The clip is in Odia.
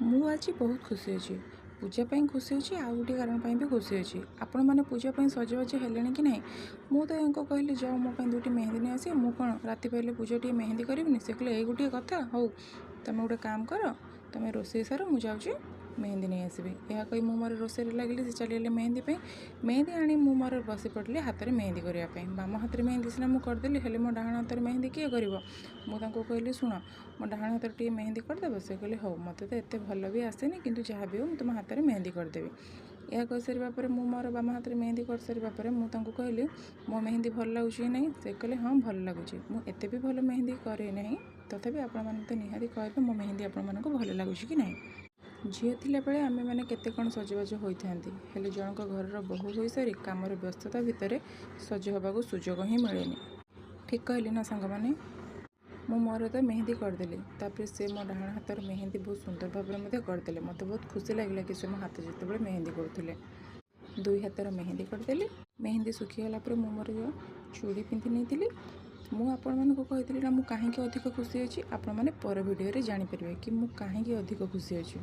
ମୁଁ ଆଜି ବହୁତ ଖୁସି ଅଛି। ପୂଜା ପାଇଁ ଖୁସି ଅଛି, ଆଉ ଗୋଟିଏ କାରଣ ପାଇଁ ବି ଖୁସି ଅଛି। ଆପଣମାନେ ପୂଜା ପାଇଁ ସଜବାଜ ହେଲେଣି କି ନାହିଁ? ମୁଁ ତ ୟାଙ୍କୁ କହିଲି ଯାଅ ମୋ ପାଇଁ ଦୁଇଟି ମେହେନ୍ଦି ନେଇ ଆସିବ। ମୁଁ କ'ଣ ରାତି ପାହିଲେ ପୂଜା ଟିକେ ମେହେନ୍ଦି କରିବିନି? ସେ କହିଲେ ଏଇ ଗୋଟିଏ କଥା, ହଉ ତୁମେ ଗୋଟେ କାମ କର, ତୁମେ ରୋଷେଇ ସାର, ମୁଁ ଯାଉଛି ମେହେନ୍ଦି ନେଇ ଆସିବି। ଏହା କହି ମୁଁ ମୋର ରୋଷେଇରେ ଲାଗିଲି, ସେ ଚାଲିଗଲେ ମେହେନ୍ଦି ପାଇଁ। ମେହେନ୍ଦି ଆଣି ମୁଁ ମୋର ବସି ପଡ଼ିଲି ହାତରେ ମେହେନ୍ଦି କରିବା ପାଇଁ। ବାମ ହାତରେ ମେହେନ୍ଦି ସିନା ମୁଁ କରିଦେଲି, ହେଲେ ମୋ ଡାହାଣ ହାତରେ ମେହେନ୍ଦି କିଏ କରିବ? ମୁଁ ତାଙ୍କୁ କହିଲି ଶୁଣ, ମୋ ଡାହାଣ ହାତରେ ଟିକେ ମେହେନ୍ଦି କରିଦେବ। ସେ କହିଲେ ହଉ, ମୋତେ ତ ଏତେ ଭଲ ବି ଆସେନି, କିନ୍ତୁ ଯାହା ବି ହଉ ମୁଁ ତୁମ ହାତରେ ମେହେନ୍ଦି କରିଦେବି। ଏହା କହିସାରିବା ପରେ ମୁଁ ମୋର ବାମ ହାତରେ ମେହେନ୍ଦି କରିସାରିବା ପରେ ମୁଁ ତାଙ୍କୁ କହିଲି ମୋ ମେହେନ୍ଦି ଭଲ ଲାଗୁଛି କି ନାହିଁ? ସେ କହିଲେ ହଁ ଭଲ ଲାଗୁଛି। ମୁଁ ଏତେ ବି ଭଲ ମେହେନ୍ଦି କରେ ନାହିଁ, ତଥାପି ଆପଣମାନେ ତ ନିହାତି କହିବେ ମୋ ମେହେନ୍ଦି ଆପଣମାନଙ୍କୁ ଭଲ ଲାଗୁଛି କି ନାହିଁ। ଝିଅ ଥିଲାବେଳେ ଆମେମାନେ କେତେ କ'ଣ ସଜବାଜ ହୋଇଥାନ୍ତି, ହେଲେ ଜଣଙ୍କ ଘରର ବୋହୂ ହୋଇସାରି କାମର ବ୍ୟସ୍ତତା ଭିତରେ ସଜ ହେବାକୁ ସୁଯୋଗ ହିଁ ମିଳେନି। ଠିକ୍ କହିଲି ନା ସାଙ୍ଗମାନେ? ମୁଁ ମୋର ତ ମେହେନ୍ଦି କରିଦେଲି, ତାପରେ ସେ ମୋ ଡାହାଣ ହାତର ମେହେନ୍ଦି ବହୁତ ସୁନ୍ଦର ଭାବରେ ମଧ୍ୟ କରିଦେଲେ। ମୋତେ ବହୁତ ଖୁସି ଲାଗିଲା କି ସେ ମୋ ହାତ ଯେତେବେଳେ ମେହେନ୍ଦି କରୁଥିଲେ। ଦୁଇ ହାତର ମେହେନ୍ଦି କରିଦେଲି। ମେହେନ୍ଦି ଶୁଖିଗଲା ପରେ ମୁଁ ମୋର ଚୁଡ଼ି ପିନ୍ଧି ନେଇଥିଲି। ମୁଁ ଆପଣମାନଙ୍କୁ କହିଥିଲି ନା ମୁଁ କାହିଁକି ଅଧିକ ଖୁସି ଅଛି? ଆପଣମାନେ ପର ଭିଡ଼ିଓରେ ଜାଣିପାରିବେ କି ମୁଁ କାହିଁକି ଅଧିକ ଖୁସି ଅଛି।